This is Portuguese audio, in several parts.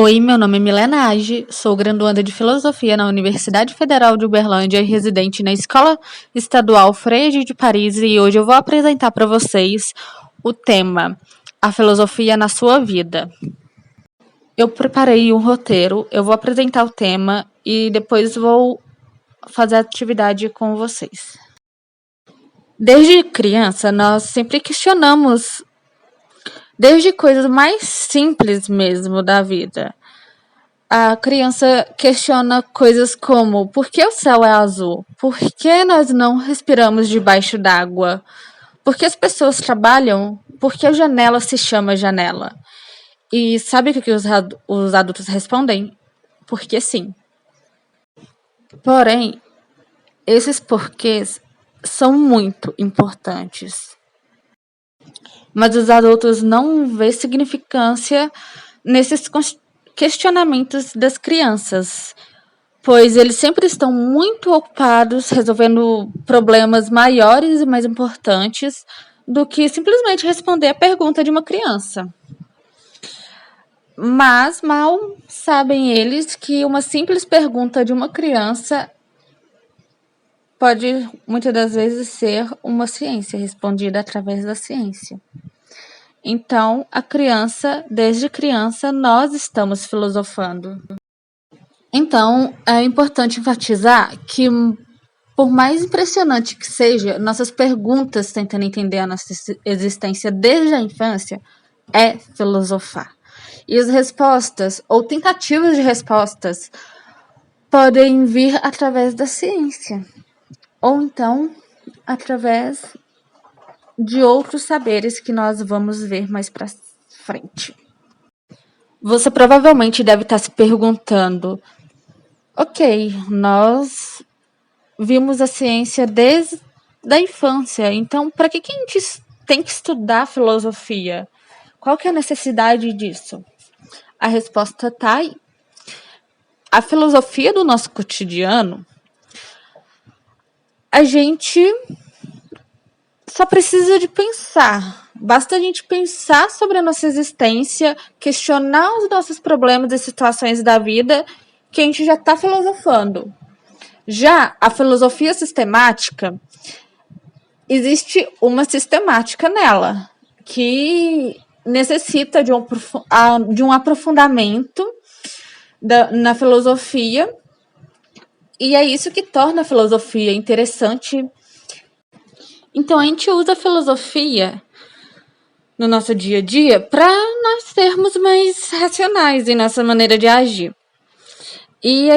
Oi, meu nome é Milena Age, sou graduanda de Filosofia na Universidade Federal de Uberlândia e residente na Escola Estadual Freire de Paris, e hoje eu vou apresentar para vocês o tema A Filosofia na Sua Vida. Eu preparei um roteiro, eu vou apresentar o tema e depois vou fazer a atividade com vocês. Desde criança, nós sempre questionamos, desde coisas mais simples mesmo da vida. A criança questiona coisas como: por que o céu é azul? Por que nós não respiramos debaixo d'água? Por que as pessoas trabalham? Por que a janela se chama janela? E sabe o que os adultos respondem? Porque sim. Porém, esses porquês são muito importantes. Mas os adultos não vêem significância nesses questionamentos das crianças, pois eles sempre estão muito ocupados resolvendo problemas maiores e mais importantes do que simplesmente responder a pergunta de uma criança. Mas mal sabem eles que uma simples pergunta de uma criança pode muitas das vezes ser uma ciência respondida através da ciência. Então, desde criança, nós estamos filosofando. Então, é importante enfatizar que, por mais impressionante que seja, nossas perguntas tentando entender a nossa existência desde a infância é filosofar. E as respostas, ou tentativas de respostas, podem vir através da ciência, ou então através de outros saberes que nós vamos ver mais para frente. Você provavelmente deve estar se perguntando: ok, nós vimos a ciência desde a infância, então para que a gente tem que estudar filosofia? Qual que é a necessidade disso? A resposta está aí. A filosofia do nosso cotidiano, a gente só precisa de pensar. Basta a gente pensar sobre a nossa existência, questionar os nossos problemas e situações da vida, que a gente já está filosofando. Já a filosofia sistemática, existe uma sistemática nela, que necessita de um aprofundamento na filosofia, e é isso que torna a filosofia interessante. Então, a gente usa a filosofia no nosso dia a dia para nós sermos mais racionais em nossa maneira de agir. E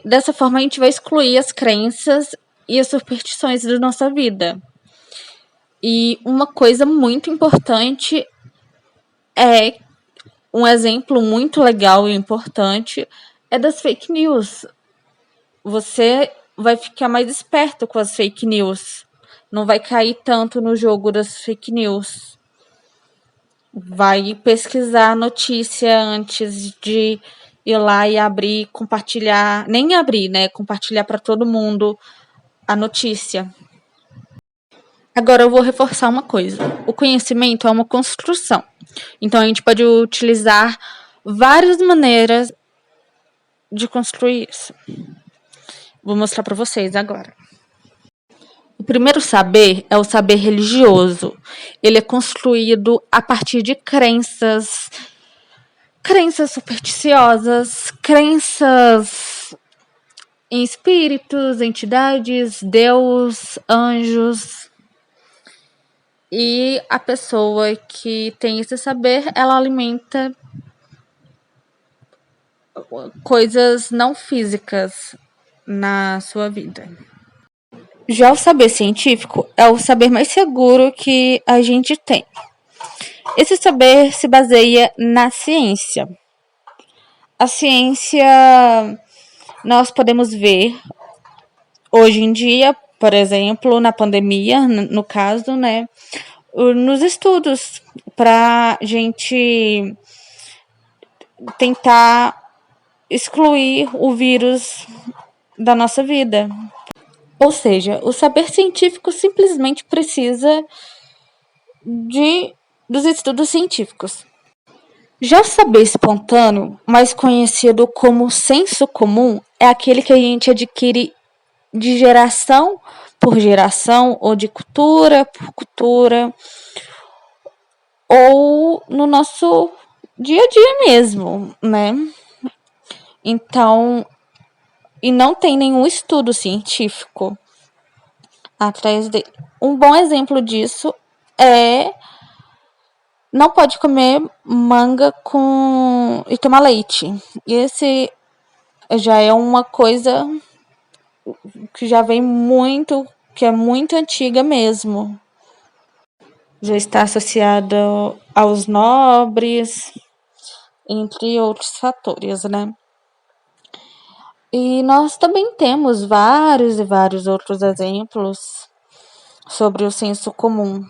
dessa forma, a gente vai excluir as crenças e as superstições da nossa vida. E uma coisa muito importante é, um exemplo muito legal e importante é das fake news. Você vai ficar mais esperto com as fake news. Não vai cair tanto no jogo das fake news. Vai pesquisar a notícia antes de ir lá e abrir, compartilhar, nem abrir, né? Compartilhar para todo mundo a notícia. Agora eu vou reforçar uma coisa. O conhecimento é uma construção. Então a gente pode utilizar várias maneiras de construir isso. Vou mostrar para vocês agora. O primeiro saber é o saber religioso. Ele é construído a partir de crenças supersticiosas, crenças em espíritos, entidades, Deus, anjos. E a pessoa que tem esse saber, ela alimenta coisas não físicas na sua vida. Já o saber científico é o saber mais seguro que a gente tem. Esse saber se baseia na ciência. A ciência, nós podemos ver hoje em dia, por exemplo, na pandemia, no caso, né, nos estudos, para a gente tentar excluir o vírus da nossa vida. Ou seja, o saber científico simplesmente precisa dos estudos científicos. Já o saber espontâneo, mais conhecido como senso comum, é aquele que a gente adquire de geração por geração, ou de cultura por cultura, ou no nosso dia a dia mesmo, né? Então, e não tem nenhum estudo científico atrás dele. Um bom exemplo disso é não pode comer manga com e tomar leite. Esse já é uma coisa que já vem muito, que é muito antiga mesmo. Já está associada aos nobres, entre outros fatores, né? E nós também temos vários e vários outros exemplos sobre o senso comum,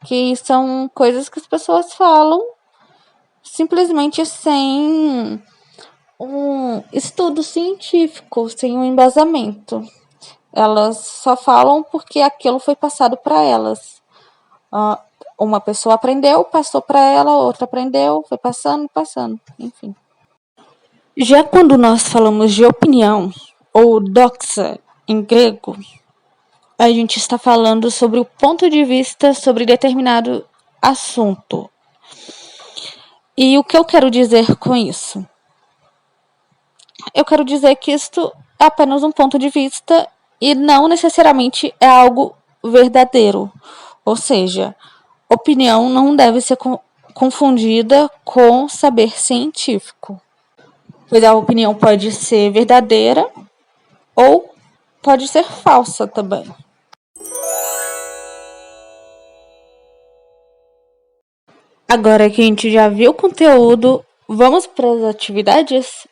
que são coisas que as pessoas falam simplesmente sem um estudo científico, sem um embasamento. Elas só falam porque aquilo foi passado para elas. Uma pessoa aprendeu, passou para ela, outra aprendeu, foi passando, enfim. Já quando nós falamos de opinião, ou doxa em grego, a gente está falando sobre o ponto de vista sobre determinado assunto. E o que eu quero dizer com isso? Eu quero dizer que isto é apenas um ponto de vista e não necessariamente é algo verdadeiro. Ou seja, opinião não deve ser confundida com saber científico. Pois a opinião pode ser verdadeira ou pode ser falsa também. Agora que a gente já viu o conteúdo, vamos para as atividades?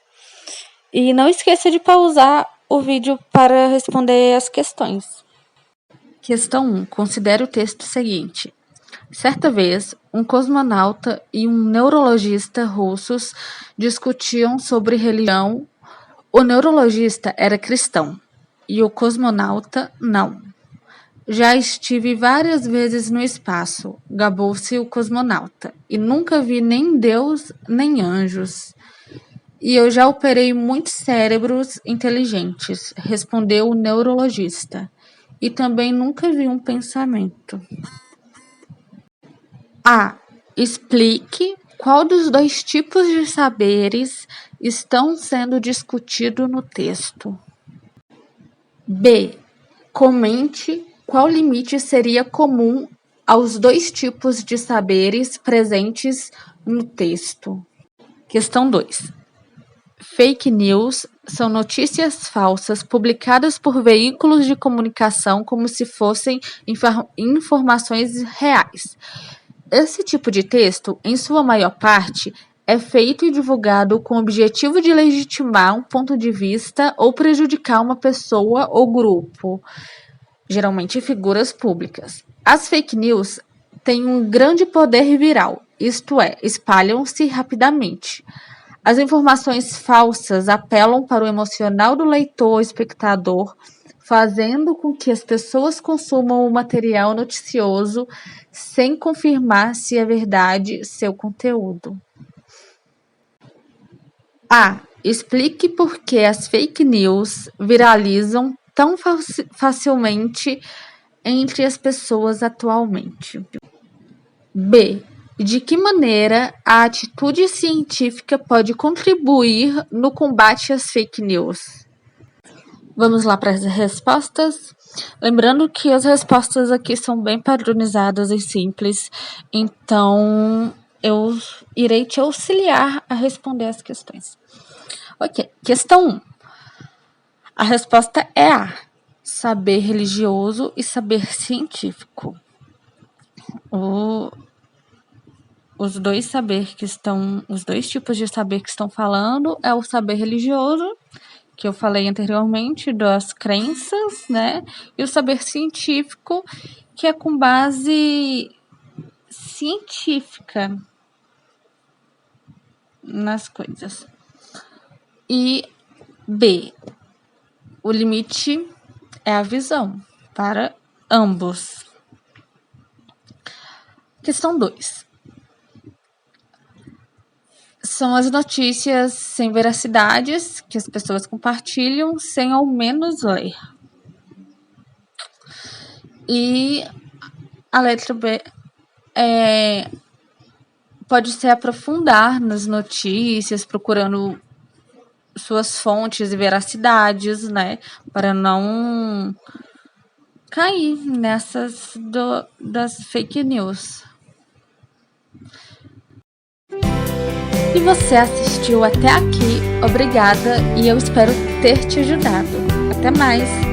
E não esqueça de pausar o vídeo para responder as questões. Questão 1. Considere o texto seguinte. Certa vez, um cosmonauta e um neurologista russos discutiam sobre religião. O neurologista era cristão e o cosmonauta não. Já estive várias vezes no espaço, gabou-se o cosmonauta, e nunca vi nem Deus nem anjos. E eu já operei muitos cérebros inteligentes, respondeu o neurologista, e também nunca vi um pensamento. A. Explique qual dos dois tipos de saberes estão sendo discutidos no texto. B. Comente qual limite seria comum aos dois tipos de saberes presentes no texto. Questão 2. Fake news são notícias falsas publicadas por veículos de comunicação como se fossem informações reais. Esse tipo de texto, em sua maior parte, é feito e divulgado com o objetivo de legitimar um ponto de vista ou prejudicar uma pessoa ou grupo, geralmente figuras públicas. As fake news têm um grande poder viral, isto é, espalham-se rapidamente. As informações falsas apelam para o emocional do leitor ou espectador, fazendo com que as pessoas consumam o material noticioso sem confirmar se é verdade seu conteúdo. A. Explique por que as fake news viralizam tão facilmente entre as pessoas atualmente. B. De que maneira a atitude científica pode contribuir no combate às fake news? Vamos lá para as respostas. Lembrando que as respostas aqui são bem padronizadas e simples, então eu irei te auxiliar a responder as questões. Ok, questão 1. A resposta é A. Saber religioso e saber científico. Os dois tipos de saber que estão falando é o saber religioso, que eu falei anteriormente, das crenças, né? E o saber científico, que é com base científica nas coisas. E B, o limite é a visão para ambos. Questão 2. são as notícias sem veracidades que as pessoas compartilham sem ao menos ler. E a letra B pode ser aprofundar nas notícias, procurando suas fontes e veracidades, né? Para não cair nessas das fake news. Se você assistiu até aqui, obrigada e eu espero ter te ajudado. Até mais!